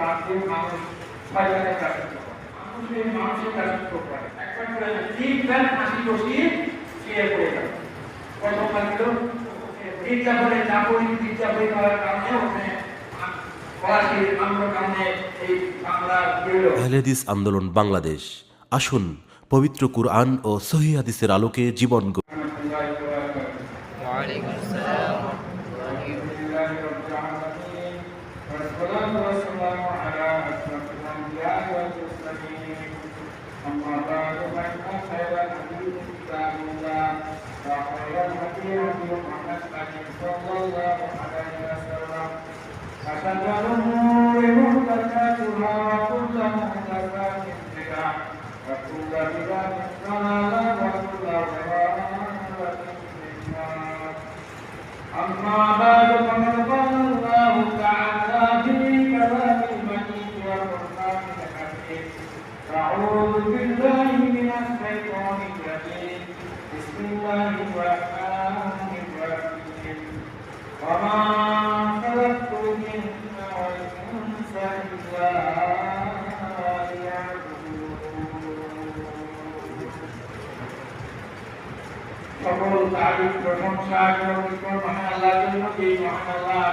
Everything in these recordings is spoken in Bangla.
বাদ দিয়ে মানুষ শয়তানের দাসত্ব করে। মানুষের দাসত্ব করে। একবার করে তিনবার ফাঁসি বসিয়ে শুয়ে পড়ে গেল। প্রথম লাগলো মির্জাপুরে মির্জাপুরে করার কারণে ওখানে ফরাসির আন্দোলন কারণে এই বাংলা আহলে হাদিস আন্দোলন বাংলাদেশ। আসুন পবিত্র কুরআন ও সহিহ হাদিসের আলোকে জীবন ওয়ালাইকুম আসসালাম। أما بعد فقد قال الله تعالى في كلام المجيد والقرآن الحكيم أعوذ بالله من الشيطان الرجيم بسم الله الرحمن الرحيم وما خلقت الجن والإنس إلا সকল তারিফ প্রশংসা এবং মহান আল্লাহর জন্য, এই মহান আল্লাহ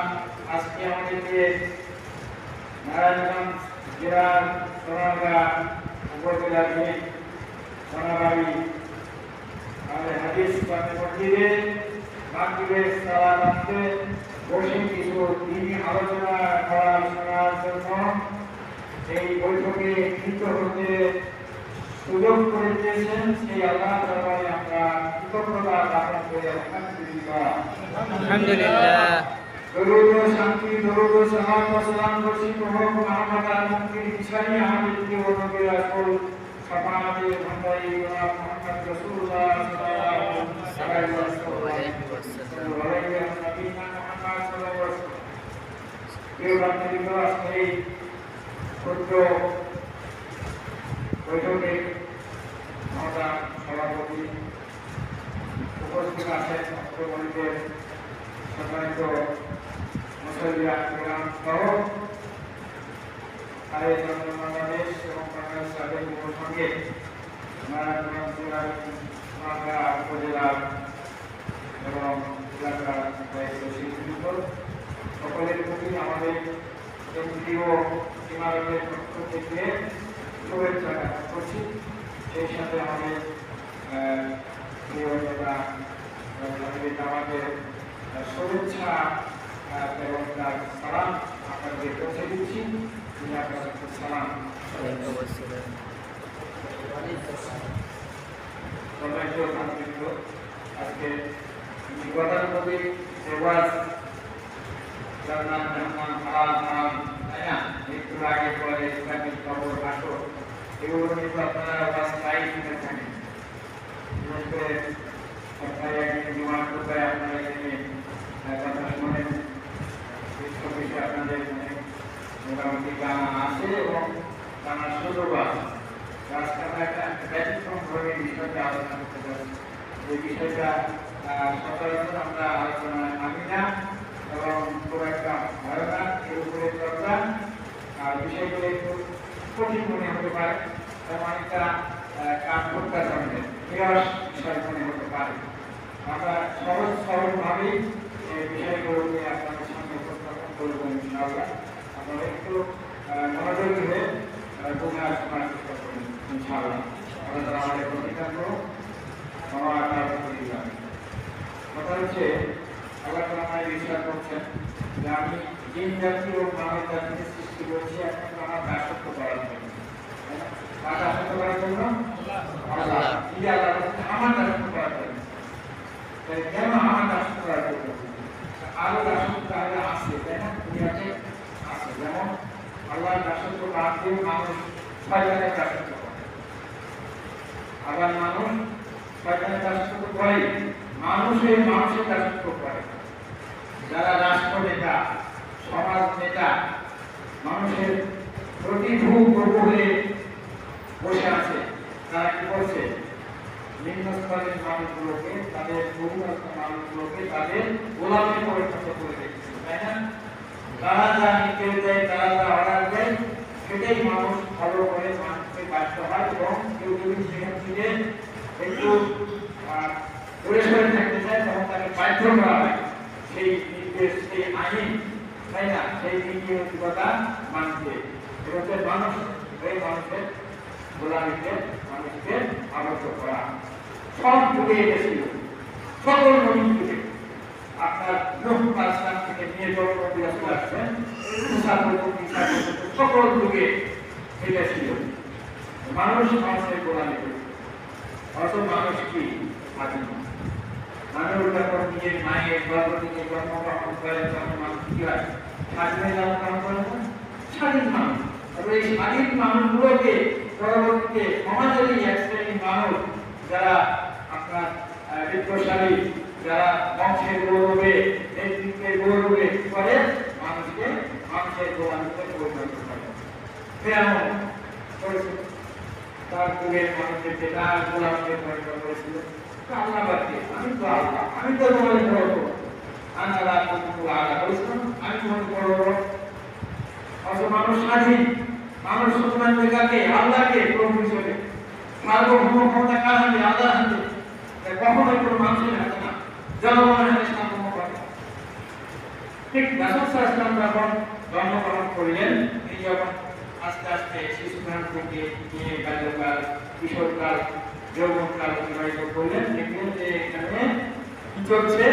আজকে আমাদেরকে নারায়ণগঞ্জ জেলার সোনারগাঁ উপজেলাধীন সোনাবাড়ি আমাদের হাদিস মসজিদে মাগরিবের সালাতে বসে কিছু দিনী আলোচনা শোনার জন্য এই বৈঠকে মিলিত হতে সুযোগ করে দিয়েছেন। সেই আল্লাহ দরবারে আমরা কৃতজ্ঞতা জ্ঞাপন করি। আলহামদুলিল্লাহ। দরুদ ও শান্তি, দরুদ ও সালাম ও সালাম বর্ষিত হোক মুহাম্মদ আল-মুকির ইসানি আমাদের প্রিয় নবী রাসূল শাফাআতের ভান্ডারী জনাব মুহাম্মদ রাসূলুল্লাহ সাল্লাল্লাহু আলাইহি ওয়াসাল্লাম। প্রিয় বান্ধবীগণ, আজকে এই ছোট্ট বৈঠকে আমরা সভাপতি উপস্থিত আছেন অত্রগণিতের সম্মানিত মুসলিয়া সহ বাংলাদেশ এবং বাংলাদেশ তাদের সঙ্গে নারায়ণগঞ্জ জেলার উপজেলার এবং এলাকার শিল্পীবৃন্দ সকলের প্রতি আমাদের কেন্দ্রীয় ইমারতের পক্ষ থেকে শুভেচ্ছা জ্ঞাপন করছি। সেই সাথে আমাদের আমাদের শুভেচ্ছা এবং তার সালাম আপনাদের পৌঁছে দিচ্ছি। সালাম আজকে গতানুগতিক রেওয়াজ যার নাম হালাল হারাম, তাই না, একটু আগে পরে ইসলামিক খবর আসো, এগুলো কিন্তু আপনারা প্রায় শুনে থাকেন। বিশেষ করে আপনারা একদিন বিমান করতে আপনারা এখানে কথা শোনেন, বিষয়ে আপনাদের মোটামুটি জানা আছে এবং জানার সুযোগ আছে। আজকে আমরা একটা ব্যতিক্রম ভাবে বিষয়টা আলোচনা করতে পারি। যে বিষয়টা সচরাচর আমরা আলোচনায় আনি না এবং খুব একটা ভালো না, এর উপরে চর্চা আর বিষয়গুলো একটু কঠিন মনে হতে পারে এবং একটা কাজ করতে পারবে নিরাশ বিষয় মনে হতে পারে। আমরা সহজ সরলভাবেই এই বিষয়গুলোকে আপনাদের সামনে উপস্থাপন করব ইনশাআল্লাহ। আপনারা একটু মনোযোগ দিয়ে বোঝার শোনার চেষ্টা করুন ইনশাআল্লাহ। আমরা আমাদের প্রতিকার কথা হচ্ছে আল্লাহ তাআলা আমাদের ইরশাদ করছেন যে আমি জিন জাতি ও মানব জাতিকে সৃষ্টি করেছি একমাত্র আমার দাসত্ব করার জন্য। কার দাসত্ব করার জন্য? আল্লাহ। আমার দাসত্ব করার জন্য। কেন আমার দাসত্ব করার জন্য? আরো দাসত্ব তাহলে আছে, তাই না, দুনিয়াতে আছে। যেমন আল্লাহর দাসত্ব বাদ দিয়ে মানুষ শয়তানের দাসত্ব করে। আবার মানুষ শয়তানের দাসত্ব করে, মানুষের দাসত্ব করে। যারা রাষ্ট্র নেতা, সমাজ নেতা, মানুষের প্রতিভূ প্রভু হয়ে বসে আছে, তারা কি করছে? নিম্ন স্তরের মানুষগুলোকে, তাদের অধীনস্থ মানুষগুলোকে তাদের গোলামে পরিণত করে রেখেছে, তাই না? তারা যা নির্দেশ দেয়, তারা যা অর্ডার দেয়, সেটাই মানুষ ফলো করে মানুষকে বাঁচতে হয়। এবং কেউ যদি সেখান থেকে একটু দূরে সরে থাকতে চায় তখন তাকে বাধ্য করা হয় সেই নির্দেশ, সেই আইন, তাই না, সেই নীতি নৈতিকতা মানতে। এবং মানুষ এই মানুষের গোলামিতে মানুষকে আবদ্ধ করা সব যুগে এসেছিল, সকল নবীন যুগে। আপনার নূহ আলাইহিস থেকে নিয়ে যত নবী রাসূল আসছেন, মুসা পর্যন্ত, ঈসা পর্যন্ত সকল যুগে এটা ছিল। মানুষ মানুষের গোলামি করে। অত মানুষ কি স্বাধীন? মানুষ যখন নিজের মায়ের গর্ভ থেকে জন্মগ্রহণ করে তখন মানুষ কি হয়? স্বাধীন জন্মগ্রহণ করে না? স্বাধীন মানুষ। তবে এই স্বাধীন মানুষগুলোকে পরবর্তীতে সমাজেরই এক শ্রেণীর মানুষ যারা আপনার বিত্তশালী, যারা বংশের গৌরবে, নেতৃত্বের গৌরবে করে মানুষকে মানুষের গোলামিতে পরিণত করে। ফেরাউন করেছিল, তার যুগের মানুষদেরকে তার গোলামিতে পরিণত করেছিল। আল্লাহকে আমি তো আল্লাহ, আমি তো তোমাদের বড় বড়, আল্লাহ আল্লাহ বলেছিলাম আমি তোমাদের বড় বড়। অথচ মানুষ স্বাধীন, মানুষ সুতরাং জায়গাকে আল্লাহকে প্রভু হিসেবে, সার্বভৌম ক্ষমতা কার হাতে? আল্লাহর হাতে। কখনোই কোনো মানুষের হাতে না, জনগণের হাতে সার্বভৌম ক্ষমতা। ঠিক রাসূল সাল্লাল্লাহু আলাইহি ওয়াসাল্লাম যখন জন্মগ্রহণ করলেন, তিনি যখন আস্তে আস্তে শিশুকাল থেকে নিয়ে বাল্যকাল, কিশোরকাল, যৌবনকাল অতিবাহিত করলেন, দেখলেন যে এখানে কি চলছে?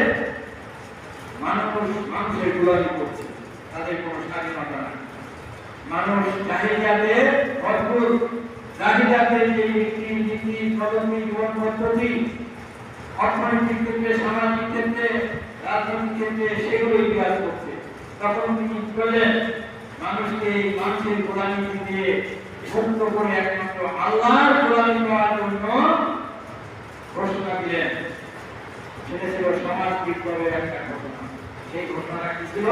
মানুষের গোলামি করছে, তাদের কোনো স্বাধীনতা নাই। মানুষ চাহিদাতে ভরপুর, চাহিদাতে যে নীতি প্রযুক্তি জীবন পদ্ধতি, অর্থনৈতিক ক্ষেত্রে, সামাজিক ক্ষেত্রে, রাজনৈতিক ক্ষেত্রে সেগুলোই বিরাজ করছে। তখন তিনি কি করলেন? মানুষকে মানুষের গোলামি দিয়ে মুক্ত করে একমাত্র আল্লাহর গোলামি করার জন্য ঘোষণা দিলেন। সেটা ছিল সমাজ বিপ্লবের একটা ঘটনা। সেই ঘটনাটা কি ছিল?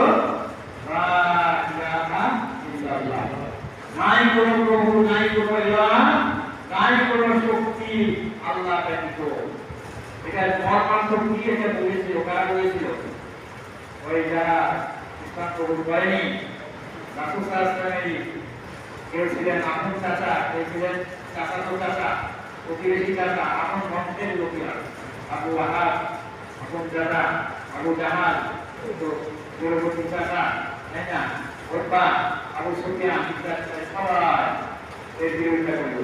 লা ইলাহা ইল্লাল্লাহ, নাই কোনো প্রভু, নাই কোনো ইলাহ, নাই কোনো শক্তি আল্লাহ ব্যতীত। এটা মর্মার্থ কি? এটা বলেছিল, কারা বলেছিল? ওই যারা ইসলাম কবুল করেনি। রাসূল সাল্লাল্লাহু আলাইহি ওয়াসাল্লামের কেউ ছিলেন আপন চাচা, কেউ ছিলেন চাচাতো চাচা, প্রতিবেশী চাচা, আপন বংশের লোকেরা। আবু ওয়াহাব আপন চাচা, আবু জাহাল দূরবর্তী চাচা, তাই না, উতবা, আবু সুফিয়ান, সবাই এর বিরোধিতা করল।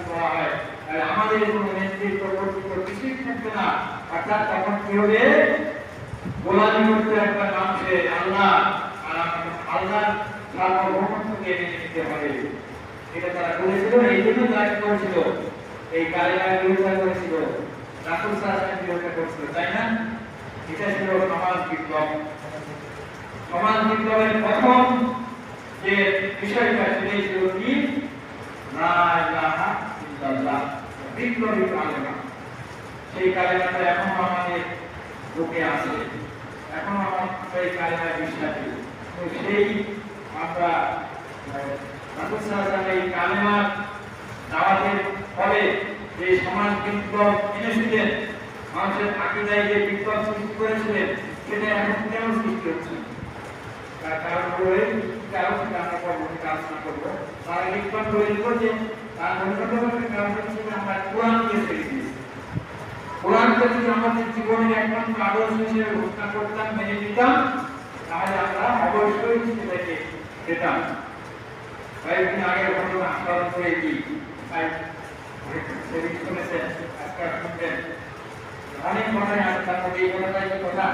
বলা হয় আমাদের কোনো নেতৃত্ব কর্তৃত্ব কিছুই থাকবে না। অর্থাৎ তখন কি হবে? গোলামি করতে একটা মানুষের আল্লাহ আর আল্লাহর সার্বভৌমত্বকে মেনে নিতে হবে। এটা তারা বলেছিল, এই জন্য তারা করেছিল, এই কালেমার বিরোধিতা করেছিল, রাসূল সাল্লাল্লাহু আলাইহি ওয়াসাল্লাম বিরোধিতা করেছিল, তাই না? এটা ছিল সমাজ বিপ্লব। সমাজ বিপ্লবের প্রথম যে বিষয়টা সেটাই ছিল কি? লা ইলাহা ইল্লাল্লাহ, বিপ্লবী কালেমা। সেই কালেমাটা এখনো আমাদের বুকে আছে, এখনো আমরা সেই কালেমায় বিশ্বাসী। তো সেই আমরা রাসূল সাল্লাল্লাহু আলাইহি ওয়াসাল্লাম এই কালেমার দাওয়াতের ফলে যে সমাজ বিপ্লব এনেছিলেন, মানুষের আকীদায় যে বিপ্লব সৃষ্টি করেছিলেন, সেটা এখন কেন সৃষ্টি হচ্ছে? তার কারণ হলো আমরা পরবর্তীতে আলোচনা করবো। তার বিপ্লব তৈরি করছে, তার অন্যতম একটা কারণ হচ্ছে আমরা কোরআনকে ছেড়ে দিয়েছি। কোরআনকে যদি আমাদের জীবনের একমাত্র আদর্শ হিসেবে ঘোষণা করতাম, মেনে নিতাম, তাহলে আমরা অবশ্যই সেটাকে পেতাম। কয়েকদিন আগে ঘটনা স্মরণ করে দিই, সেদিন শুনেছেন, আজকে শুনবেন, অনেক কথাই আছে, তার মধ্যে এই কথাটাই কথা।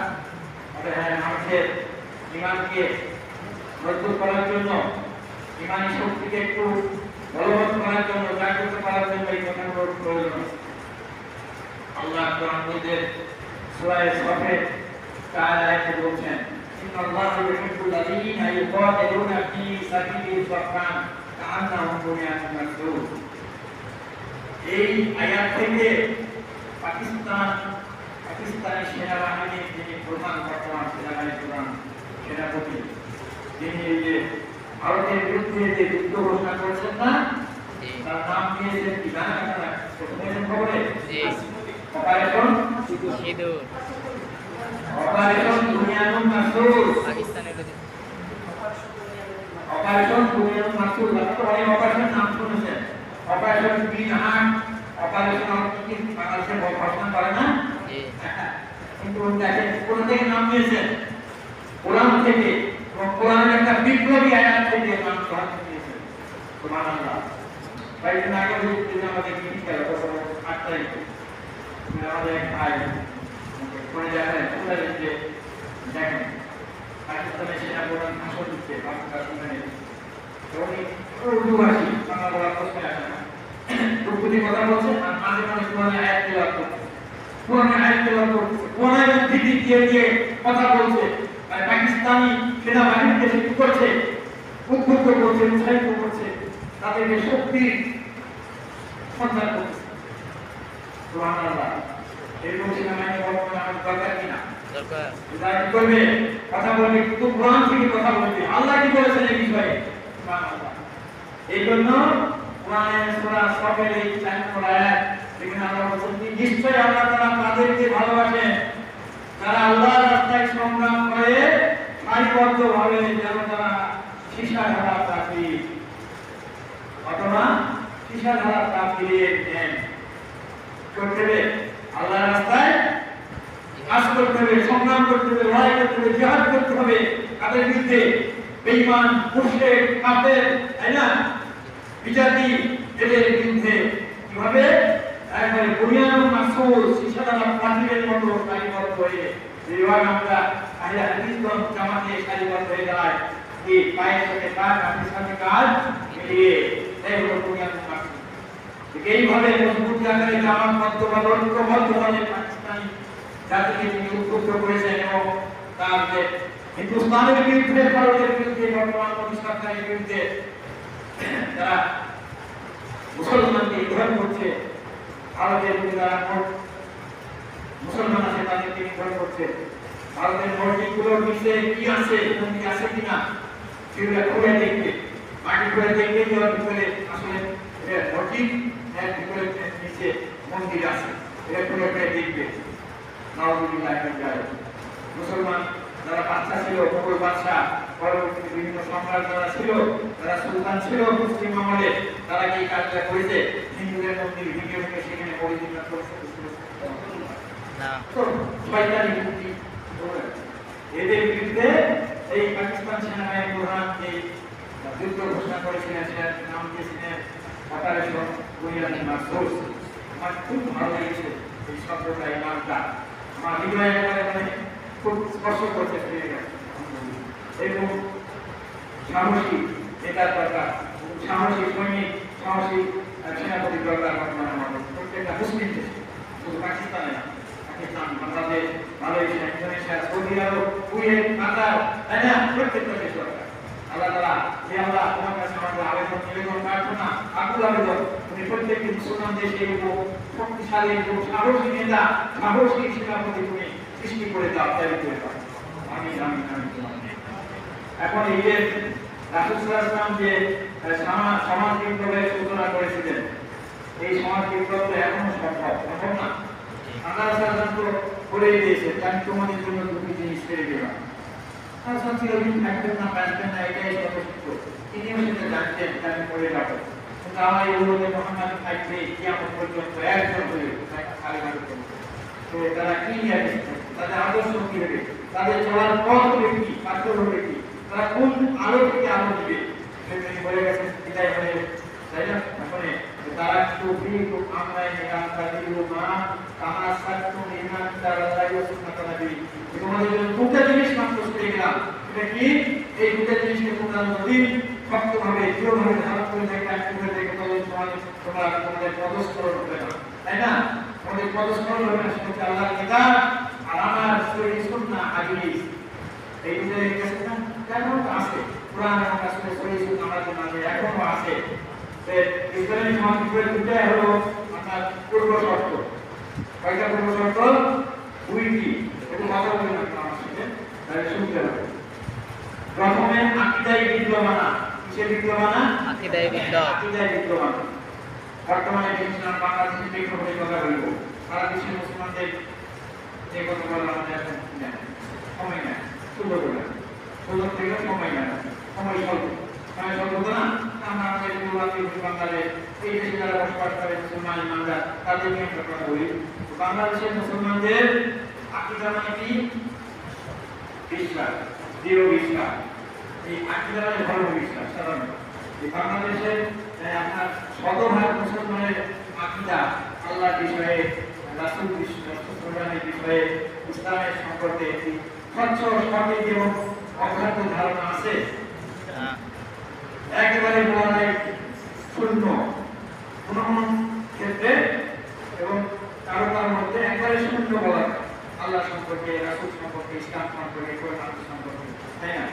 হ্যাঁ, মানুষের ইমানকে মজবুত করার জন্য, ইমানি শক্তিকে একটু বলবৎ করার জন্য, জাগ্রত করার জন্য এই কথাগুলোর প্রয়োজন। আল্লাহ কোরআনের সূরা সফের 4 আয়াতে বলছেন, ইন্নাল্লাহা ইউহিব্বুল লাযীনা ইউকাতিলুনা ফী সাবিলিহি সাফফান কাআন্নাহুম বুনিয়ানুম মারসুস। এই আয়াত থেকে পাকিস্তানি সেনাবাহিনীর যিনি প্রধান, বর্তমান সেনাবাহিনীর প্রধান সেনাপতি, তিনি এই যে ভারতের বিরুদ্ধে যে যুদ্ধ ঘোষণা করেছেন না, তার নাম দিয়েছেন কি জানেন আপনারা? শুনেছেন খবরে? অপারেশন সিঁদুর, অপারেশন বুনিয়ানুম মারসুস, পাকিস্তানের অপারেশন বুনিয়ানুম অনেক অপারেশন নাম শুনেছেন, অপারেশন গ্রিন হার্ট, অপারেশন কি বাংলাদেশে ঘোষণা করে না, কিন্তু দেখেন কোন থেকে নাম নিয়েছেন, কোরআন থেকে, এবং কোরআনের একটা বিপ্লবী আয়াত থেকে নাম গ্রহণ করেছেন। সুবহানাল্লাহ। ভাই দিন আগে আমাদের কি গেল 8 তারিখে আমাদের এক ভাই কোন জায়গায় শুনলেন যে দেখেন পাকিস্তানের সেনাপ্রধান ভাষণ দিচ্ছে পাকিস্তানে, উনি উর্দু ভাষী, বাংলা বলার প্রশ্ন আসে না, উর্দুতে কথা বলছে আর মাঝে মাঝে কোরআনের আয়াত তেলাওয়াত করছে, কোরআনের আয়াত তেলাওয়াত করছে, কোরআনের উদ্ধৃতি দিয়ে দিয়ে কথা বলছে, আর পাকিস্তানি সেনাবাহিনীকে কি করছে, উদ্বুদ্ধ করছে, উৎসাহিত করছে, তাদেরকে শক্তির সন্ধান করছে। সুবহানাল্লাহ। এরকম সেনাবাহিনী বর্তমানে আমাদের দরকার কিনা? দরকার। যারা কি করবে? কথা বলবে, কিন্তু কোরআন থেকে কথা বলবে, আল্লাহ কি বলেছেন এই বিষয়ে। সুবহানাল্লাহ। এই জন্য কোরআনের সূরা সফের এই 4 নম্বর আয়াত, যেখানে আল্লাহ বলেছেন নিশ্চয়ই আল্লাহ তাআলা তাদেরকে ভালোবাসেন যারা আল্লাহর রাস্তায় সংগ্রাম করে সারিবদ্ধভাবে, যেন তারা সীসাধারা প্রার্থী অথবা সীসাধারা প্রার্থীর জ্ঞান করতে হবে, আল্লাহর রাস্তায় কাজ করতে হবে, সংগ্রাম করতে হবে, লড়াই করতে হবে, জিহাদ করতে হবে, তাদের বিরুদ্ধে বেঈমান, মুশরিক, কাফের, তাই না, বিজাতি, এদের বিরুদ্ধে কিভাবে একবারে বুনিয়ান মাসুল সীসাধারা প্রার্থীর মতো সারিবদ্ধ হয়ে, যেভাবে আমরা আহলে হাদিস জামাতে সারিবদ্ধ হয়ে দাঁড়াই, এই পায়ের সাথে পা, কাঁধের সাথে কাঁধ মিলিয়ে, এই হলো বুনিয়ান মাসুল। এইভাবে মজবুত আকারে জামাতবদ্ধভাবে ঐক্যবদ্ধভাবে পাকিস্তানি জাতিকে তিনি উদ্বুদ্ধ করেছেন এবং তার যে হিন্দুস্তানের বিরুদ্ধে, ভারতের বিরুদ্ধে, বর্তমান মোদী সরকারের বিরুদ্ধে যারা মুসলমানকে নিধন করছে, ভারতের মধ্যে যারা মুসলমান আছে তাদেরকে নিধন করছে, ভারতের মসজিদগুলোর নিচে কি আছে, মন্দির আছে কিনা সেগুলো খুলে দেখবে, মাটি খুলে দেখবে যে ওর ভিতরে আসলে মসজিদ, এর ভিতরে নিচে মন্দির আছে, এটা খুলে খুলে দেখবে। নাউযুবিল্লাহি মিন যালিক। মুসলমান যারা বাদশা ছিল, মুঘল বাদশা, পরবর্তীতে বিভিন্ন সম্রাট যারা ছিল, যারা সুলতান ছিল মুসলিম আমলে, তারা কি কাজটা করেছে? হিন্দুদের মন্দির ভেঙে ভেঙে সেখানে পরিচালনা করেছে না, শয়তানি মূর্তি। এদের বিরুদ্ধে এই পাকিস্তান সেনাবাহিনী প্রধান এই যুদ্ধ ঘোষণা করেছিলেন, সেটার নাম দিয়েছিলেন অপারেশন বুনিয়ান মাসুল। আমার খুব ভালো লেগেছে এই শব্দটা, এই নামটা আমার হৃদয়ে একেবারে খুব স্পর্শ করছে। এরকম সাহসী নেতার দরকার, সাহসী সৈনিক, সাহসী সেনাপতি দরকার বর্তমানে আমাদের প্রত্যেকটা মুসলিম দেশে, শুধু পাকিস্তানে না, Pakistan, Bangladesh, Malaysia, Indonesia, Saudi Arab, Kuwait, Qatar, তাই না, প্রত্যেকটা দেশ দরকার। আল্লাহ তাআলা যে আল্লাহ তোমার কাছে আমাদের আবেদন, নিবেদন, প্রার্থনা, আকুল আবেদন, তুমি প্রত্যেকটি মুসলমান দেশে এরকম শক্তিশালী, এরকম সাহসী নেতা, সাহসী সেনাপতি তুমি সৃষ্টি করে দাও, তৈরি করে দাও। আমিন আমিন আমিন। এখন এই যে রাসূল সাল্লাল্লাহু আলাইহি ওয়াসাল্লাম যে সমাজ বিপ্লবের সূচনা করেছিলেন, এই সমাজ বিপ্লব তো এখনো সম্ভব না। আল্লাহ সাল্লাল্লাহু আলাইহি ওয়াসাল্লাম বলেই দিয়েছেন, আমি তোমাদের জন্য দুটি জিনিস ছেড়ে দিলাম। রাসূল চিরদিন থাকবেন না, বাঁচবেন না, এটাই যথেষ্ট। তিনিও সেটা জানতেন, আমি করে রাখবো। কিন্তু আমার এই উম্মতে মুহাম্মদ থাকবে কিয়ামত পর্যন্ত একজন হয়ে কালেমার উপর। তো তারা কি নিয়ে তাদের আদর্শ কি হবে, তাদের চলার পথ হবে কি, পাথর হবে কি, তারা কোন আলো থেকে আলো দিবে, সেটা বলে গেছেন বিদায় হয়ে, তাই না? এখন তারা তো আমরা নিরাম কাদিরু মা কামা সাতু নিমান তারাল্লাহি ওয়া সুন্নাত নবী। তোমাদের জন্য দুটো জিনিস মাত্র ছেড়ে গেলাম। এটা কি? এই দুটো জিনিসকে তোমরা যদি শক্তভাবে দৃঢ়ভাবে ধারণ করে দেখে করে দেখে তাহলে তোমাদের পদস্খলন হবে না, তাই না? তোমাদের পদস্খলন হবে না, সেটা হচ্ছে আল্লাহর কিতাব আর আমার সহিহ সুন্নাহ হাদিস। এই দুটো কাছে না কেন আছে, কোরআন এবং রাসূলের সহিহ সুন্নাহ আমাদের মাঝে এখনো আছে। ইসলামী সমাজ বিপ্লবের দুটাই হলো আপনার পূর্ব শর্ত। কয়টা পূর্ব শর্ত? দুইটি। একটু কথা বলবেন আমার সাথে, তাহলে শুনতে হবে। প্রথমে আকীদাই বিপ্লব আনা। কিসের বিপ্লব আনা? আকীদাই বিপ্লব। আকীদাই বিপ্লব আনা। বর্তমানে ইসলাম বাংলাদেশের প্রেক্ষাপটে কথা বলবো। সারা বিশ্বের মুসলমানদের যে কথা বলা আমাদের এখন সময় নেয়, সুযোগ থেকে সময় নেয়, সময় স্বল্প, সময় স্বল্প না। আমরা আমাদের বাংলাদেশ এই দেশে যারা বসবাস করে মুসলমান ইমানদার তাদের নিয়ে আমরা কথা বলি। বাংলাদেশের মুসলমানদের আকীদা মানে কি? বিশ্বাস, দৃঢ় বিশ্বাস। এই আকীদা মানে ধর্ম বিশ্বাস। সাধারণত এই বাংলাদেশে আপনার শতভাগ মুসলমানের আকীদা আল্লাহর বিষয়ে, রাসূল বিশ্বাসের বিষয়ে, ইসলামের সম্পর্কে স্বচ্ছ সঠিক এবং অক্ষত ধারণা আছে। একেবারে বলা যায় শূন্য কোন ক্ষেত্রে, এবং কারো কারোর মধ্যে একবারে শূন্য বলা যায় আল্লাহ সম্পর্কে, রাসূল সম্পর্কে, ইসলাম সম্পর্কে, কোরআন সম্পর্কে, তাই না?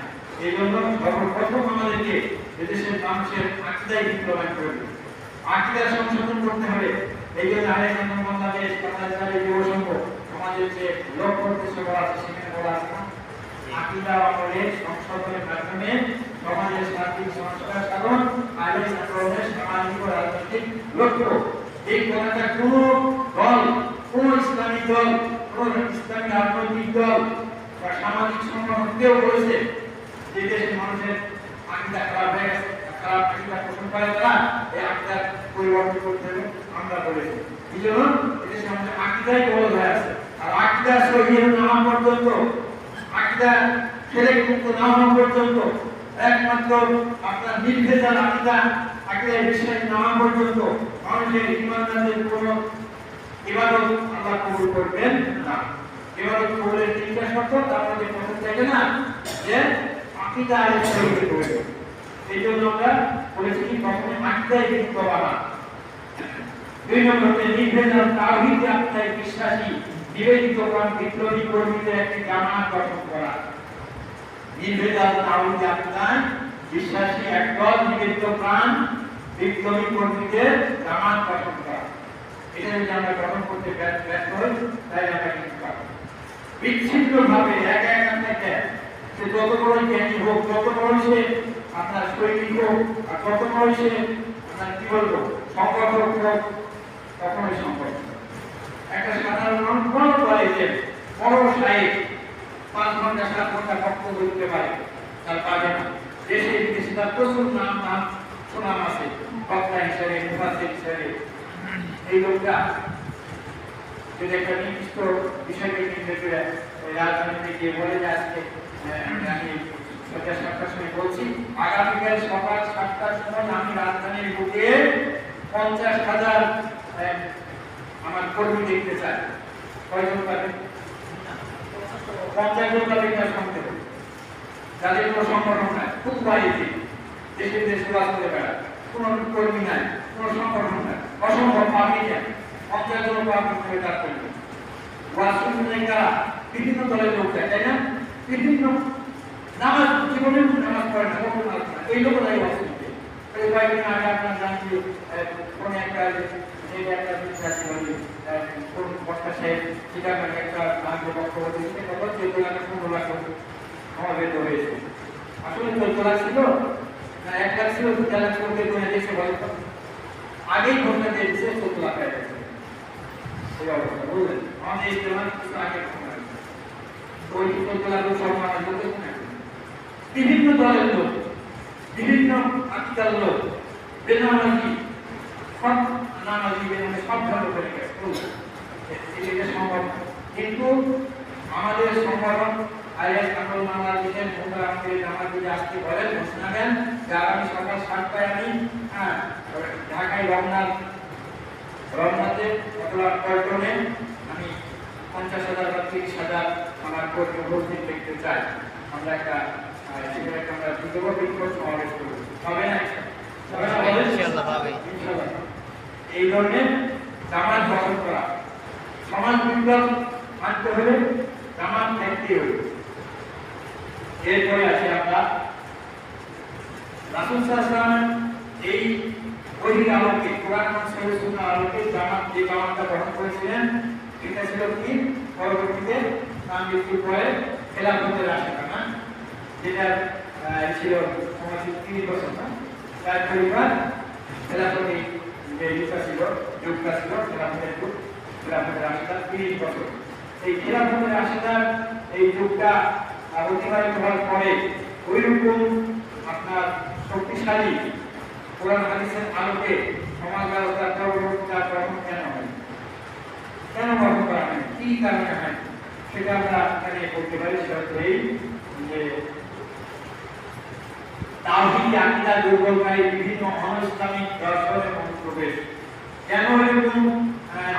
এই জন্য সর্বপ্রথম আমাদেরকে এদেশের মানুষের আকীদায় বিপ্লব করবে, আকীদা সংশোধন করতে হবে। এই জন্য বাংলাদেশ যুব সংঘ সমাজের যে লক্ষ্য উদ্দেশ্য বলা আছে সেখানে বলা আছে আকীদা আমলের সংশোধনের মাধ্যমে সমাজের সার্বিক সংস্কার সাধন আইন আন্দোলনের সামাজিক ও রাজনৈতিক লক্ষ্য। এই কথাটা কোন দল, কোন ইসলামী দল, কোন ইসলামী রাজনৈতিক দল বা সামাজিক সংগঠন কেউ বলেছে যে দেশের মানুষের আকীদা খারাপ হয়ে গেছে, খারাপ আকীদা পোষণ করে তারা এই আকীদা পরিবর্তন করতে হবে আমরা বলেছি। এই জন্য এদেশের মানুষের আকীদাই বড় হয়ে আছে। আর আকীদা সহিহ না হওয়া পর্যন্ত, আকীদা শিরক মুক্ত না হওয়া পর্যন্ত, একমাত্র আপনার নির্ভেজাল আকীদায় বিশ্বাস না হওয়া পর্যন্ত মানুষের ঈমানদারদের কোনো ইবাদত আল্লাহ কবুল করবেন না। ইবাদত কবুলের তিনটা শর্ত, তার মধ্যে প্রথম থাকে না যে আকীদা সহিহ করবে। এই জন্য আমরা বলেছি কি প্রথমে আকীদায় বিপ্লব আনা, দুই নম্বরে নির্ভেজাল তাওহীদ আকীদায় বিশ্বাসী নিবেদিত প্রাণ বিপ্লবী কর্মীদের একটি জামাত গঠন করা। নির্ভেজাল তাওহীদ আকীদায় বিশ্বাসী একদল নিবেদিত প্রাণ বিপ্লবী কর্মীদের জামাত গঠন করা। এটা যদি আমরা গঠন করতে ব্যর্থ হই তাই আমরা কিছু পাবো। বিচ্ছিন্নভাবে একা থেকে সে যত বড় জ্ঞানী হোক, যত বড় সে আপনার সৈনিক হোক, আর যত বড় সে আপনার কি বলবো সংগঠক হোক, কখনোই সম্ভব না। একটা সাধারণ মানুষ বড় বলে যে বড় সাহেব 5 ঘন্টা 7 ঘন্টা বক্তব্য দিতে পারে, তার পারে না। দেশে বিদেশে তার প্রচুর নাম সুনাম আছে, বক্তা হিসেবে, মুফাসসির হিসেবে। এই লোকটা যদি একটা নির্দিষ্ট বিষয়কে কেন্দ্র করে রাজনীতি গিয়ে বলে যে আজকে আমি 7টার সময় বলছি, আগামীকাল সকাল 7টার সময় আমি রাজধানীর বুকে 50,000 আমার কর্মী দেখতে চাই। কয়জন পাবেন? 50 জন পাবেন না শুনতে হবে। যাদের কোনো সংগঠন নাই, খুব বাড়িতে দেশে দেশে বাস করে বেড়ায়, কোনো কর্মী নাই, কোনো সংগঠন নাই, অসম্ভব পাবি না। 50 জন পাবেন করে তার করবে। ওয়াসুল নেই কারা বিভিন্ন দলের লোক দেয়, তাই না? বিভিন্ন নামাজ জীবনে নামাজ পড়ে না, কখন নামাজ পড়ে না, এই লোক নাই ওয়াসুল। এই কয়েকদিন আগে আপনার জানছি কোন একটা একটা বিশ্বাস বলি কোন বক্তা সাহেব চিটাগাং একটা গান্ধী বক্তব্য দিয়েছে, তখন 14 লাখ 15 লাখ সমাবেত হয়েছে। আসলে 14 লাখ ছিল না 1 লাখ ছিল, 2 লাখ ছিল, বেতনে দেশে বলতো আগেই ঘোষণা দিয়ে দিচ্ছে 14 লাখ হয়ে গেছে। এই অবস্থা বুঝলেন, আমাদের ইসলাম কিছু আগে ঘোষণা দিচ্ছে ওই 14 লাখ সম্মান করতে না। বিভিন্ন দলের লোক, বিভিন্ন আকীদার লোক, বেনামাজি সব নামাজি বেনামাজি সব ধরনের করে গেছে। এটা সম্ভব, কিন্তু আমাদের সংগঠন আইএস আন্দোলন বাংলাদেশের ভূমিকা আমাদের জামাত যদি আজকে বলেন ঘোষণা দেন যে আগামী সকাল 7টায় আমি ঢাকায় রমনাতে অথবা পল্টনে আমি 50,000 বা 30,000 আমার কর্মী উপস্থিত দেখতে চাই। আমরা একটা সেখানে আমরা বিক্ষোভ সমাবেশ করবো, হবে না? এই ধরনের জামাত গঠন করা, সমাজ বিপ্লব মানতে হলে জামাত দেখতে হবে। এরপরে আসি আমরা রাসূল সাল্লাল্লাহু আলাইহি ওয়াসাল্লাম এই ওহীর আলোকে, কোরআন এবং সহিহ সুন্নাহর আলোকে জামাত যে জামাতটা গঠন করেছিলেন এটা ছিল কি পরবর্তীতে ইসলাম মৃত্যুর পরে খেলাফতের রাশিদা, না যেটা ছিল সমাজে 30 বছর, না তার পরিবার খেলাফতে যে যুগটা ছিল খেলাফতের যুগ, খেলাফতের রাশিদা 30 বছর। এই খেলাফতের রাশিদার এই যুগটা অতিবাহিত হওয়ার পরে ওইরকম আপনার শক্তিশালী কোরআন হাদিসের আলোকে সমাজ ব্যবস্থার পরবর্তীটা গঠন কেন হয়, কেন গঠন করা হয়, কি কারণে হয়, সেটা আমরা এখানে করতে পারি। সেটা হচ্ছে এই যে তাওহীদ আকীদা দুর্বলকারী বিভিন্ন অনিসলামিক দর্শনের অনুপ্রবেশ। কেন এরকম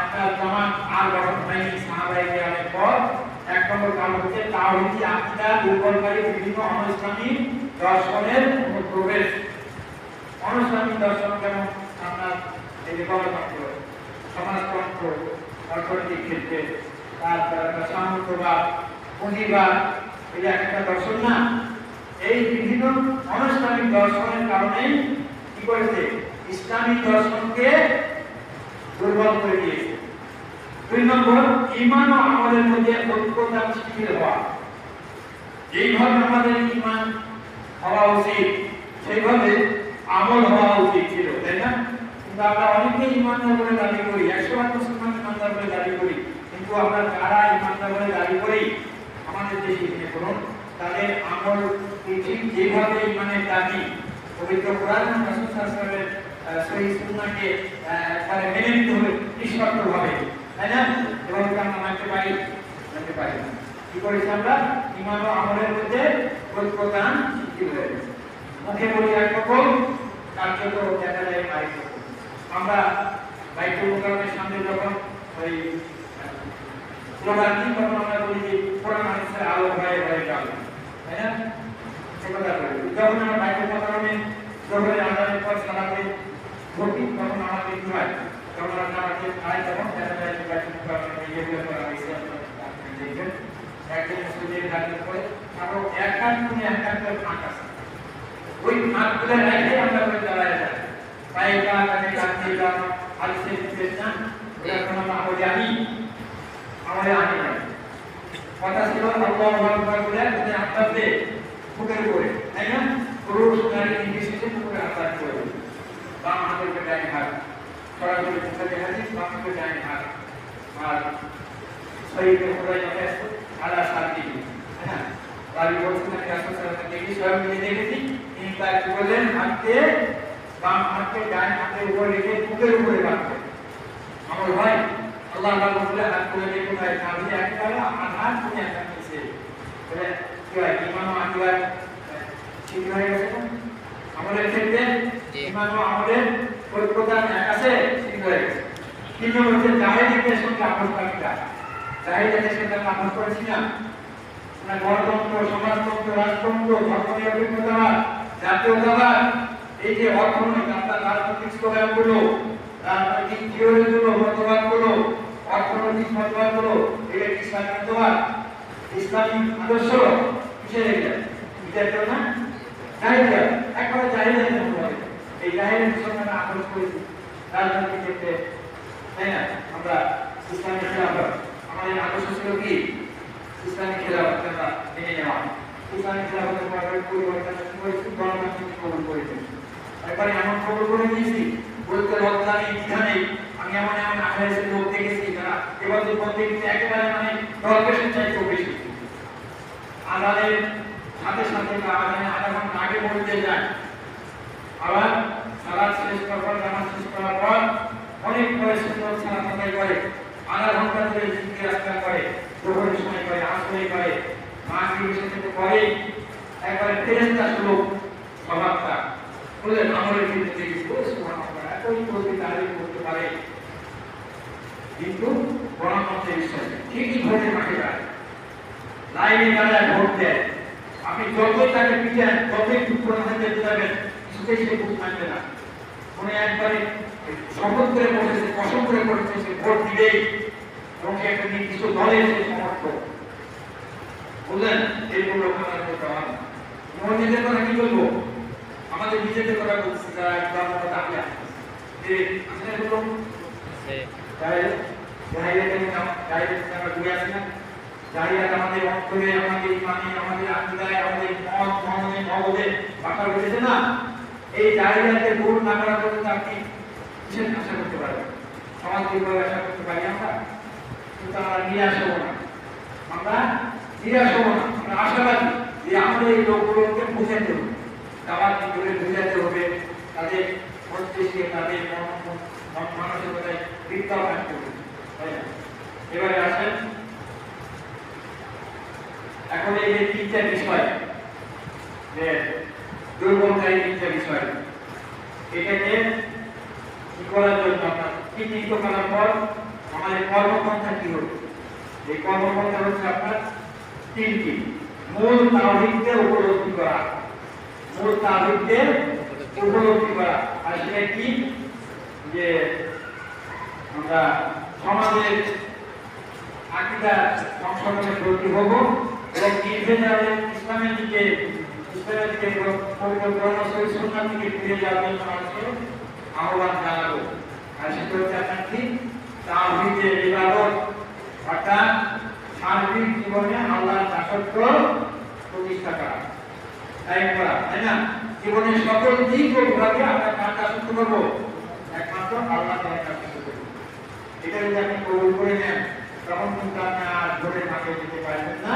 আপনার জামাত আর গঠন হয়নি সাহাবায়ে কেরামের পর? এক নম্বর কারণ হচ্ছে তাওহীদ আকীদা দুর্বলকারী বিভিন্ন অনিসলামিক দর্শনের অনুপ্রবেশ। অনিসলামিক দর্শন যেমন আপনার এই যে গণতন্ত্র, সমাজতন্ত্র, অর্থনৈতিক ক্ষেত্রে, তারপর সামন্তবাদ, পুঁজিবাদ, এই একটা দর্শন না। এই বিভিন্ন অনিসলামিক দর্শনের কারণে কি করেছে? ইসলামিক দর্শনকে দুর্বল করে দিয়েছে। 2 নম্বর, ঈমান ও আমলের মধ্যে ঐক্যতা শিথিল হওয়া। যেইভাবে আমাদের ঈমান হওয়া উচিত সেইভাবে আমল হওয়া উচিত ছিল, তাই না? কিন্তু আমরা অনেকে ঈমানদার বলে দাবি করি, 100% মুসলমান ঈমানদার বলে দাবি করি, কিন্তু আমরা যারা ঈমানদার বলে দাবি করি আমাদের দেশে নিয়ে করুন, তাদের আমল ঠিক যেভাবে ঈমানের দাবি পবিত্র কোরআন এবং রাসূল সাল্লাল্লাহু আলাইহি ওয়াসাল্লামের সহিহ সুন্নাহকে একবারে মেনে নিতে হবে নিঃশর্তভাবে, তাই না? এবং আমরা মানতে পারি না। কি করেছি আমরা? ঈমান ও আমলের মধ্যে ঐক্যতা শিথিল হয়েছে। মুখে বলি একরকম, কার্যত দেখা যায় আরেক রকম। আমরা বাইতুল মুকাররমের সামনে যখন ওই স্লোগান দিই তখন আমরা বলি যে কোরআন হাদিসের আলো ভয়ে ভয়ে জ্বালো, তাই না? সে কথা বলি। যখন আমরা বাইতুল মুকাররমে জোহরের আযানের পর সালাতে ভর্তি তখন আমাদের কি হয়? যখন আমরা নামাজে আয় তখন দেখা যায় যে বাইতুল মুকাররমে যেগুলো করা হয়েছে আপনি দেখবেন একজন মুসলিমের হাতের পরে আরো এক হাত কোণে এক হাত করে ফাঁক আছে। ওই ফাঁকগুলো রেখে আমরা করে দাঁড়ায় যাই, পায়ে কানে কাঁধে গান হাদিসের চেষ্টা এরকম আমলে আনি নাই। কথা ছিল আল্লাহু আকবার বলে যদি আপনাদের বুকের উপরে, তাই না? পুরুষ নারী নির্বিশেষে বুকের আঘাত করে বাম হাতের উপরে ডাইন হাত, সরাসরি বুকের হাদিস বাম হাতে ডাইন হাত, আর শরীরে পুরাই আছে আলা শান্তি, হ্যাঁ বাড়ি বলছেন না রাসূল সাল্লাল্লাহু আলাইহি ওয়াসাল্লাম সবাই মিলে দেখেছি তিনি তার কি বলেন? হাতকে বাম হাতকে ডাইন হাতের উপরে রেখে বুকের উপরে রাখবেন। আমার ভাই আল্লাহ তাআলা বলে হাত তুলে রেখে তাই সামনে একবারে আঘাত করে একটা নিচে বলে কি হয়? ঈমান ও আকীদা ঠিক হয়ে গেছে না? আমাদের ক্ষেত্রে ঈমান ও আমলের ঐক্যতা এক আছে, ঠিক হয়ে গেছে। কিন্তু হচ্ছে জাহেলিয়াতের সঙ্গে আপোষকারিতা, জাহেলিয়াতের সাথে আমরা আপোষ করেছি না? আমরা গণতন্ত্র, সমাজতন্ত্র, রাজতন্ত্র, ধর্মনিরপেক্ষতাবাদ, জাতীয়তাবাদ, এই যে অর্থনৈতিক আপনার রাজনৈতিক স্লোগানগুলো, রাজনৈতিক থিওরিগুলো, মতবাদগুলো, অর্থনৈতিক মতবাদগুলো, এটা কি ইসলামিকতাবাদ, ইসলামিক আদর্শ কিসের এটা? এটা না জাহিলিয়াত, একবারে জাহিলিয়াতের মতো হবে। এই জাহিলিয়াতের সঙ্গে আমরা আপোষ করেছি রাজনৈতিক ক্ষেত্রে, তাই না? আমরা ইসলামিক খেলাফত, আমাদের আদর্শ ছিল কি? ইসলামিক খেলাফত আমরা মেনে নেওয়া। ইসলামিক খেলাফতের পরিবর্তন করেছি, গণতান্ত্রিক কবুল করেছি। একবারে এমন কবুল করে নিয়েছি বলতে লজ্জা নেই, দ্বিধা নেই। আমি এমন আহ্বানের লোক দেখেছি যারা এবার যে বলতে কিন্তু একেবারে দরবেশের চাইতেও বেশি আদানের সাথে সাথে আধা ঘন্টা আগে বলতে যায়, আবার সালাত শেষ করার পর, নামাজ শেষ করার পর অনেক পরে সুন্দর সালাত আদায় করে, আধা ঘন্টা ধরে জিকির আজকার করে, জোহরের সময় করে, আসরে করে, মাগরিবের সাথে করে, একবারে ফেরেশতা শ্লোক স্বভাবটা বললেন আমলের ক্ষেত্রে দেখি সুবহানাল্লাহ এতই বলতে তারিফ করতে পারে, কিন্তু গণতন্ত্রের বিশ্বাসে ঠিকই ভোটের মাঠে যায়, লাইনে দাঁড়ায় ভোট দেয়। আপনি যতই তাকে পিটান, যতই টুকরো হাতে যাবেন, কিছুতেই সে ভোট মানবে না। মনে একবারে শপথ করে বসেছে, কসম করে বসেছে, সে ভোট দিবেই এবং সে একটা নির্দিষ্ট দলের সে সমর্থক। বললেন এইগুলো ওখানে করতে হবে। নিজেদের কথা কি বলবো? আমাদের নিজেদের কথা বলছি, যারা ইসলাম কথা আপনি যে আসলে বলুন আমাদের অন্তরে, আমাদের ইমানে, আমাদের আকীদায়, আমাদের মত ধর্মে মগজে বাঁকা রয়েছে না? এই জাহিলিয়াতকে দূর না করা পর্যন্ত আপনি কিসের আশা করতে পারবেন? সমাজ কিভাবে আশা করতে পারি আমরা? কিন্তু আমরা নিরাশ হবো না, আমরা আশাবাদী যে আমাদের এই লোকগুলোকে বুঝাতে হবে, দাওয়াত করে বুঝাতে হবে, তাদের মস্তিষ্কে তাদের মানসিকতায় বিপ্লব আনতে হবে। এবারে আসেন, এখন এই যে তিনটা বিষয়, যে দুর্বলকারী তিনটা বিষয়, এটাকে কি করার জন্য আপনার কি চিন্তা করার পর আমাদের কর্মপন্থা কি হবে? এই কর্মপন্থা হচ্ছে আপনার তিনটি। মূল তাওহীদকে উপলব্ধি করা, মূল তাওহীদকে উপলব্ধি করা। আর সেটা কি? যে আমরা সমাজের আকীদা সংশোধনে ব্রতী হব এবং ইসলামের দিকে পবিত্র কোরআন ও সুন্নাহ থেকে ফিরে যাওয়ার জন্য মানুষকে আহ্বান জানাবো। আর সেটা হচ্ছে আপনার কি? তাওহীদের ইবাদত, অর্থাৎ সার্বিক জীবনে আল্লাহর দাসত্ব প্রতিষ্ঠা করা, কায়েম করা, তাই না? জীবনের সকল দিক ও বিভাগে আমরা কার দাসত্ব করবো? একমাত্র আল্লাহ তাআলার দাসত্ব করব। এটা যদি আপনি কবুল করে নেন, তখন কিন্তু আপনি আর ধরে মাঠে যেতে পারবেন না।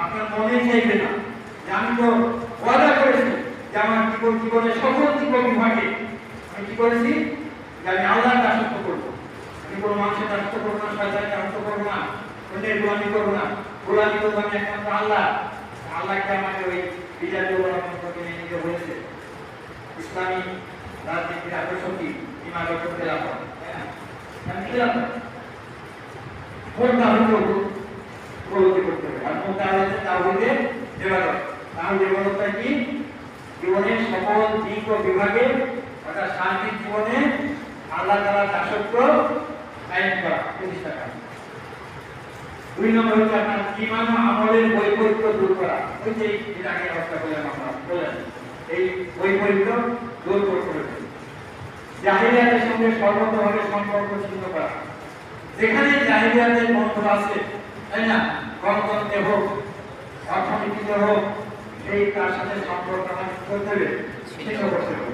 আপনার মনে চাইবে না যে আমি তো ওয়াদা করেছি যে আমার জীবনের সকল দিক ও বিভাগে আমি কি করেছি, যে আমি আল্লাহর দাসত্ব করবো। আমি কোনো মানুষের দাসত্ব করবো না, শয়তানের দাসত্ব করবো না, অন্যের গোলামি করবো না। গোলামি করবো আমি একমাত্র আল্লাহ। আল্লাহকে আমাকে ওই বিজাতি অবলম্বন করতে নিয়ে বলেছে। ইসলামী রাজনীতির আদর্শ কি? ইমারত খেলাফত, তাই না? খেলাফত কোন তাওহীদ উপলব্ধি করতে হবে। আর কোন তাওহীদের ইবাদত। তাওহীদের ইবাদতটা কি? জীবনের সকল দিক ও বিভাগে, অর্থাৎ সার্বিক জীবনে আল্লাহ তাআলার দাসত্ব কায়েম করা, প্রতিষ্ঠা করা। দুই নম্বর হচ্ছে আপনার ঈমান ও আমলের বৈপরীত্য দূর করা। ওই যে এর আগে অবস্থা বললাম, আমরা বললেন এই বৈপরীত্য দূর করতে হবে। জাহিলিয়াতের সঙ্গে সর্বতভাবে সম্পর্ক ছিন্ন করা। যেখানে জাহিলিয়াতের বন্ধ আছে, তাই না, গণতন্ত্রে হোক, অর্থনীতিতে হোক, সেই তার সাথে সম্পর্ক আমাদের করতে হবে, ছিন্ন করতে হবে।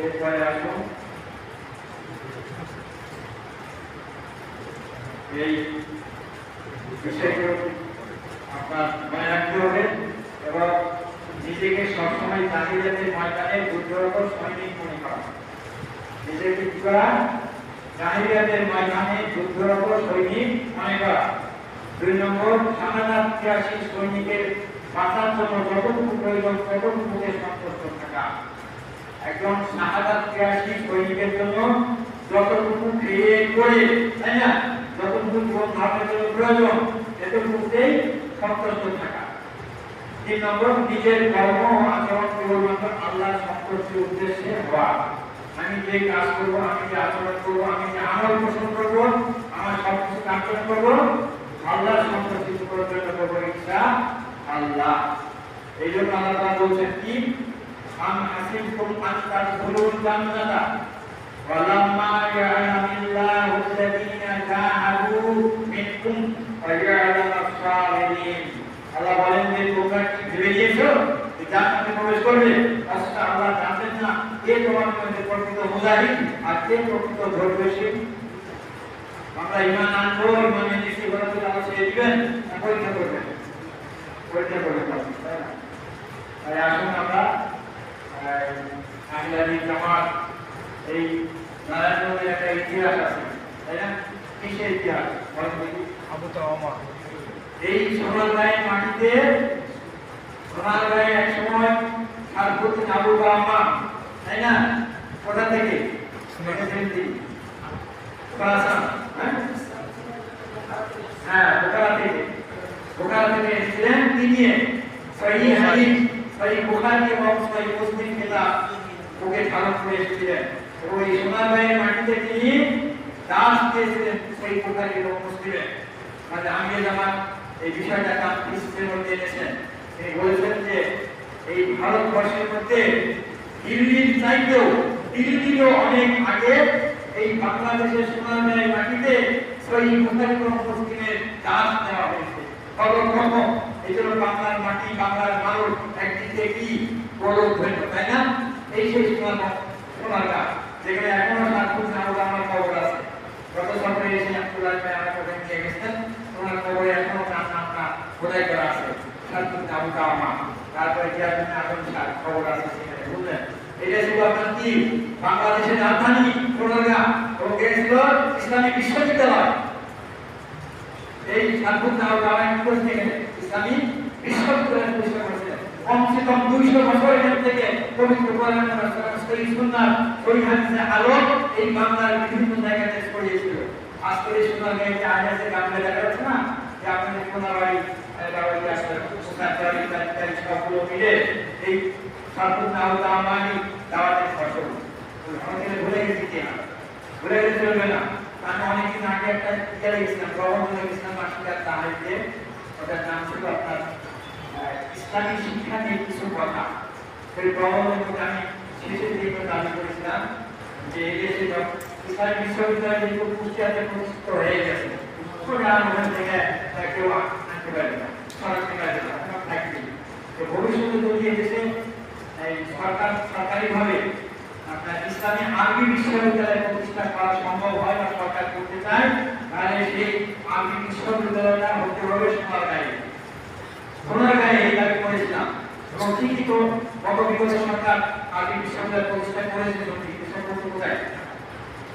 এরপরে আসুন এই বিষয়গুলো আপনার মনে রাখতে হবে এবং নিজেকে সবসময় জাহিলিয়াতের ময়দানে যুদ্ধরত সৈনিক মনে করা। নিজেকে কি করা? জাহিলিয়াতের ময়দানে যুদ্ধরত সৈনিক মনে করা। দুই নম্বর, শাহাদাত ত্যাগী সৈনিকের বাঁচার জন্য যতটুকু প্রয়োজন ততটুকুতে সন্তুষ্ট থাকা। একজন শাহাদাত ত্যাগী সৈনিকের জন্য যতটুকু খেয়ে করে, তাই না, যতটুকু জীবন ধারণের জন্য প্রয়োজন এতটুকুতেই সন্তুষ্ট থাকা। তিন নম্বর, নিজের কর্ম ও আচরণ কেবলমাত্র আল্লাহর সন্তুষ্টির উদ্দেশ্যে হওয়া। আমি যে কাজ করবো, আমি যে আচরণ করবো, আমি যে আমল পোষণ করবো, আমার সবকিছু কার্যক্রম করবো আল্লাহর সন্তুষ্টি করার জন্য করবো, ইচ্ছা আল্লাহ। এই জন্য আল্লাহ বলছেন কি? আম হাসিবতুম আন তাদখুলুল জান্নাতা ওয়ালাম্মা ইয়া'লামিল্লাহু আল্লাযীনা জাহাদু মিনকুম ওয়া ইয়া'লামাস সাবিরিন। আল্লাহ বলেন যে তোমরা কি ভেবে নিয়েছো যে জান্নাতে প্রবেশ করবে? অথচ আল্লাহ জানেন না কে তোমার মধ্যে প্রকৃত মুজাহিদ আর কে প্রকৃত ধৈর্যশীল। আমরা ঈমান আনবো, ঈমান এনে সেগুলো তো আল্লাহ ছেড়ে দিবেন, পরীক্ষা করবেন, পরীক্ষা করবেন, তাই না? তাই আসুন আমরা আহলাদিস জামাত, এই নারায়ণগঞ্জের একটা ইতিহাস আছে, তাই না? কিসের ইতিহাস? আবু তাওয়ামা। এই সোনারগাঁয়ের মাটিতে, সোনারগাঁয়ে এক সময় সারফুদ্দিন আবু তাওয়ামা, তাই না, কোথা থেকে? হ্যাঁ, বোকারা থেকে এসেছিলেন। তিনি সহিহ হাদিস, সহিহ বুখারী এবং সহিহ মুসলিম কিতাব ওকে ধারণ করে এসেছিলেন। ওই সোনারগাঁয়ের মাটিতে তিনি দাস পেয়েছিলেন সহিহ বুখারী এবং মুসলিমে। মানে আমির জামাত এই বিষয়টা তার দৃষ্টির মধ্যে এনেছেন। তিনি বলেছেন যে এই ভারতবর্ষের মধ্যে দিল্লির চাইতেও, দিল্লিরও অনেক আগে এই বাংলাদেশের সোনারগাঁয়ের মাটিতে সহিহ বুখারী এবং মুসলিমের দাস দেওয়া হয়েছে। সর্বপ্রথম। এই জন্য বাংলার মাটি, বাংলার মানুষ একদিকে কি গৌরব ধন্য, তাই না? এই সেই সোনারগাঁ, যেখানে এখনো সারফুদ্দিন আবু তাওয়ামার কবর আছে। গত সপ্তাহে এসে আব্দুল্লাহ ভাই আমার কোথায় নিয়ে গেছেন, ওনার কবরে এখনো তার নামটা খোদাই করা আছে, সারফুদ্দিন আবু কামা, তারপরে চেয়ারম্যান আজম শাহ, খবর আছে সেখানে, বুঝলেন? এটা ছিল আপনার কি বাংলাদেশের রাজধানী সোনারগাঁ, এবং এটা ছিল ইসলামী বিশ্ববিদ্যালয়। এই সাতপুর কামাই করতে গেলে ইসলামী বিশ্ববিদ্যালয় প্রতিষ্ঠা করেছিলেন। কমসে কম 200 বছর এখান থেকে পবিত্র কোরআন শরীফ সুন্নাহ সহিহ হাদিসের আলো এই বাংলার বিভিন্ন জায়গাতে ছড়িয়েছিল। আজকে এই সোনারগাঁয়ে যে আজ গামলা দেখা যাচ্ছে না, যে আপনাদের কোনাবাড়ি বাড়ি আসলে সোনারগাঁড়ি ইত্যাদি সবগুলো মিলে এই সাতপুর কামাই দাওয়াতের ফসল। অনেকে ভুলে গেছি কিনা, ভুলে গেলে চলবে না। আমি অনেকদিন আগে একটা গেলে গেছিলাম, প্রবন্ধ গেছিলাম মাসিকার তাহারিতে, ওটার নাম ছিল আপনার ইসলামী শিক্ষা নিয়ে কিছু কথা। সেই প্রবন্ধের মধ্যে আমি শেষের দিকে দাবি করেছিলাম যে এই দেশে ইসলামী বিশ্ববিদ্যালয় যেহেতু কুষ্টিয়াতে প্রতিষ্ঠিত হয়ে গেছে, ওখান থেকে কেউ আনতে পারে না, সরাসরি পারে না, থাকবে। তো ভবিষ্যতে যদি এদেশে সরকারিভাবে আপনার ইসলামী আরবি বিশ্ববিদ্যালয় প্রতিষ্ঠা করা সম্ভব হয় বা সরকার করতে চায়, তাহলে সেই আরবি বিশ্ববিদ্যালয়টা হতে হবে সোনারগাঁয়ে। সোনারগাঁয়ে এই দাবি করেছিলাম, এবং ঠিকই তো গত বিগত সরকার আরবি বিশ্ববিদ্যালয় প্রতিষ্ঠা করেছে, কোথায়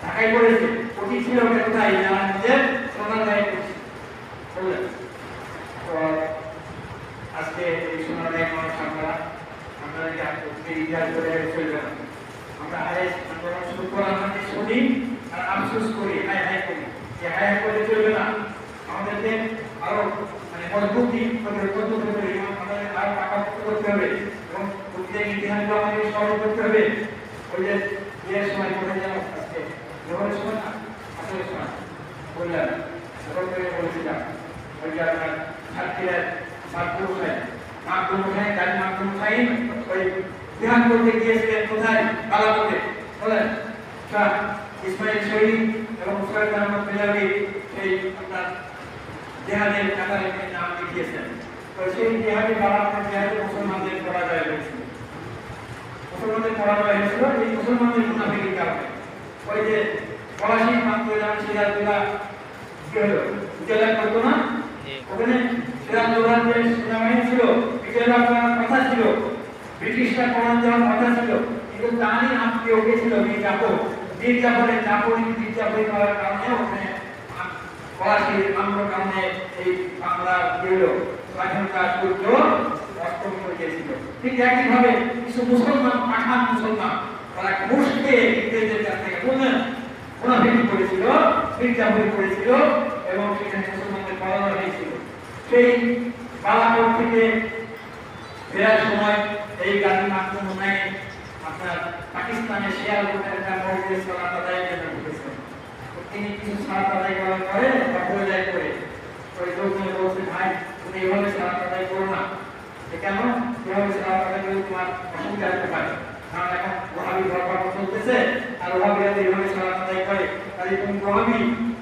ঢাকায় করেছে, ওটি ছিল কোথায় আমাদের সোনারগাঁয়ে বললেন। তো আজকে এই সোনারগাঁয়ে মানুষ আপনাদেরকে ইতিহাস করে চলবে না। আমরা আন্দোলন শুরু করার মধ্যে শুনি আর আফসোস করি, হায় করি, যে হায় করে চলবে না। আমাদেরকে আরো মজবুতি আমাদের আরো পাকাপোক্ত করতে হবে, এবং প্রত্যেক ইতিহাসগুলো আমাদের স্মরণ করতে হবে। ওই যে বিয়ের সময় কোথায় যেন আজকে জোহরের সময় না, আসলের সময় বললেন, বলেছিলাম ওই যে আপনার ছাত্রীরা ওই ধ্যান করতে গিয়েছিলেন কোথায়, বালাকোটে, বলেন ইসমাইল শহীদ এবং সৈয়দ আহমদ বেলাবি সেই আপনার জেহাদের কাতারে নাম লিখিয়েছেন। তো সেই জেহাদি বালাকোট জেহাদে মুসলমানদের পরাজয় হয়েছিল, মুসলমানদের পরাজয় হয়েছিল এই মুসলমানদের মুনাফিকের কারণে। ওই যে পলাশী মাহমুদুল্লাহ সিরাজুল্লাহ কি হলো, জেলা করতো না, ওখানে সিরাজুল্লাহ যে সেনাবাহিনী ছিল, বিজয়লাভ করার কথা ছিল, ব্রিটিশরা পরাজয় দেওয়ার কথা ছিল, কিন্তু তারই আত্মীয় গেছিল মির্জাফরের মির্জাফরি করার কারণে ওখানে পলাশীর মামলার কারণে এই বাংলা গেল স্বাধীনতা সূর্য অস্তমিত হয়ে গিয়েছিল। ঠিক একইভাবে কিছু মুসলমান, পাঠান মুসলমান, তারা ঘুষকে ইংরেজদের কাছ থেকে মুনাফিকি করেছিল, মির্জাফরি করেছিল, এবং সেখানে মুসলমানদের পরাজয় হয়েছিল। সেই বালাকোট থেকে ফেরার সময় এই গান্ধী মাহমুদ হুমায়ুন আপনার পাকিস্তানের শিয়ালকোটের একটা মসজিদে সালাত আদায়ের জন্য ঢুকেছেন। তিনি কিছু সালাত আদায় করার পরে অপরাজায় করে ওই লোকজনে বলছে, ভাই তুমি এভাবে সালাত আদায় করো না। কেন এভাবে সালাত আদায় করলে তোমার অসুবিধা হতে পারে, কারণ এখন ওহাবি দরবার চলতেছে, আর ওহাবিরা এইভাবে সালাত আদায় করে, তাহলে তুমি ওহাবি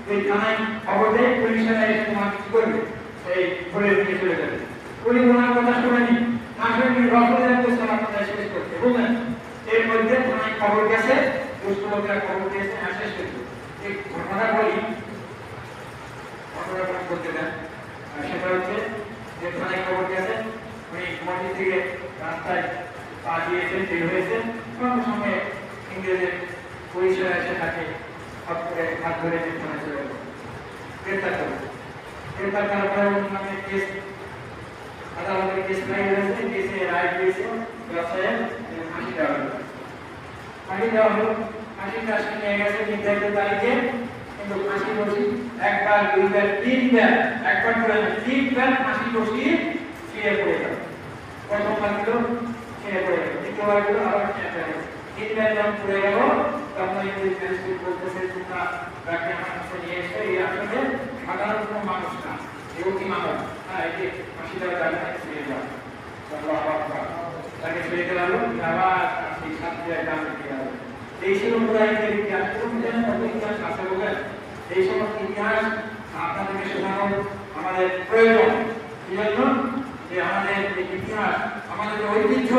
ওই থানায় খবর দেয়, পুলিশেরা এসে তোমার কি করবে, এই ধরে নিয়ে চলে যাবে। উনি ওনার কথা শুনেনি, আসলে রফলের সালাত আদায় শেষ করতে বললেন। এর মধ্যে থানায় খবর গেছে, দুষ্ট লোকেরা খবর দিয়েছে, শেষ করতে। এই ঘটনাটা বলি, ঘটনাটা করতে দেন। সেটা হচ্ছে যে থানায় খবর গেছে, উনি মসজিদ থেকে রাস্তায় পা দিয়েছেন, বের হয়েছেন, সঙ্গে সঙ্গে ইংরেজের পুলিশেরা এসে তাকে হাত ধরে থানায় চলে গেল, গ্রেপ্তার করে। গ্রেপ্তার করার পরে মানে কেস আদালতের কেস রায় হয়েছে, কেসে রায় দিয়েছে ব্যবসায় ফাঁসি দেওয়া হলো। ফাঁসি দেওয়া হলো, ফাঁসিটা আসলে নিয়ে গেছে নির্ধারিত তারিখে, কিন্তু ফাঁসি বসি একবার, দুইবার, তিনবার, একবার করে না, তিনবার ফাঁসি বসি ছিঁড়ে পড়ে গেল। প্রথমবার দিল ছিঁড়ে পড়ে গেল, দ্বিতীয়বার দিল আবার ছিঁড়ে পড়ে গেল, তিনবার যখন পড়ে গেল তখন ইংরেজ ম্যাজিস্ট্রেট বলতেছে, তোমরা তাকে আমার কাছে নিয়ে এসে এই আসলে সাধারণ কোনো মানুষ না, এও কি মানব, হ্যাঁ এই যে ফাঁসি দেওয়া যাবে না, ছেড়ে যাও। তাকে ছেড়ে গেল, আবার সেই ছাত্রীরা গ্রামে ফিরে গেল। এই ছিল মুজাহিদের ইতিহাস, ইতিহাস আছে বলেন। এই সমস্ত ইতিহাস আপনাদেরকে শেখানো আমাদের প্রয়োজন। এই জন্য যে আমাদের ইতিহাস, আমাদের ঐতিহ্য,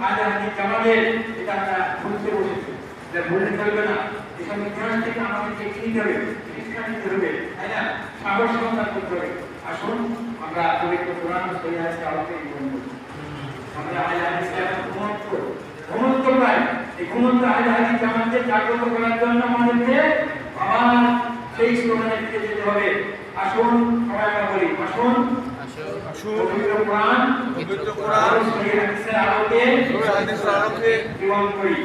আজ আমাদের এটা আমরা ভুলতে বসেছি, এটা ভুলতে চলবে না। এসব ইতিহাস থেকে আমাদেরকে কি নিতে হবে, শিক্ষা নিতে হবে, তাই না, সাহস সন্ধান করতে হবে। আসুন আমরা পবিত্র কোরআন ও সহিহ হাদিসের আলোকে জীবন করি। আমরা আহলে হাদিসের ঘুমন্ত প্রায় এই ঘুমন্ত আহলে হাদিস জামাতকে জাগ্রত করার জন্য আমাদেরকে আবার সেই স্লোগানের দিকে যেতে হবে। আসুন সবাই আমরা বলি, আসুন পবিত্র কোরআন ও সহিহ হাদিসের আলোকে জীবন করি।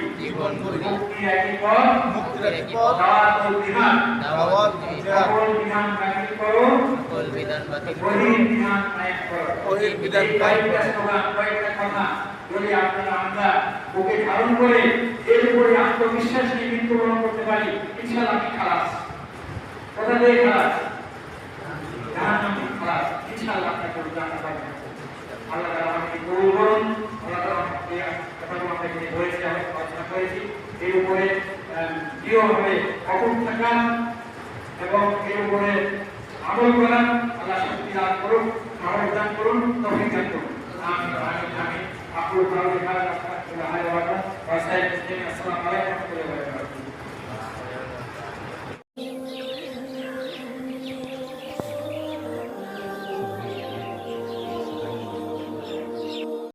মুক্তির একই পথ, দাওয়াত ও জিহাদ। সকল বিধান বাতিল করো, বহির বিধান ত্যাগ করো। এই কয়েকটা স্লোগান, কয়েকটা কথা যদি আপনারা আমরা বুকে ধারণ করে এর উপরে আত্মবিশ্বাস নিয়ে মৃত্যুবরণ করতে পারি, ইনশাআল্লাহ আমি খালাস। কথা দিয়ে খালাস, জাহান্নাম থেকে খালাস, ইনশাআল্লাহ আপনাকে জান্নাত পাবেন। আল্লাহ তাআলা আমাকে কবুল করুন। আল্লাহ তাআলা আমাকে কথাগুলো আপনাকে হয়েছে, আমি আলোচনা করেছি এর উপরে দৃঢ়ভাবে অটুট থাকা এবং এর উপরে আমল করা। আল্লাহ শক্তি দান করুন, সাহস দান করুন, তৌফিক দান করুন। আমিন আমিন আমিন। আপনার ভালো লেখা রাস্তা করে হায় বাবা ওয়া সাইয়্যিদ মুসলিম। আসসালামু আলাইকুম ওয়া রাহমাতুল্লাহি ওয়া বারাকাতুহু।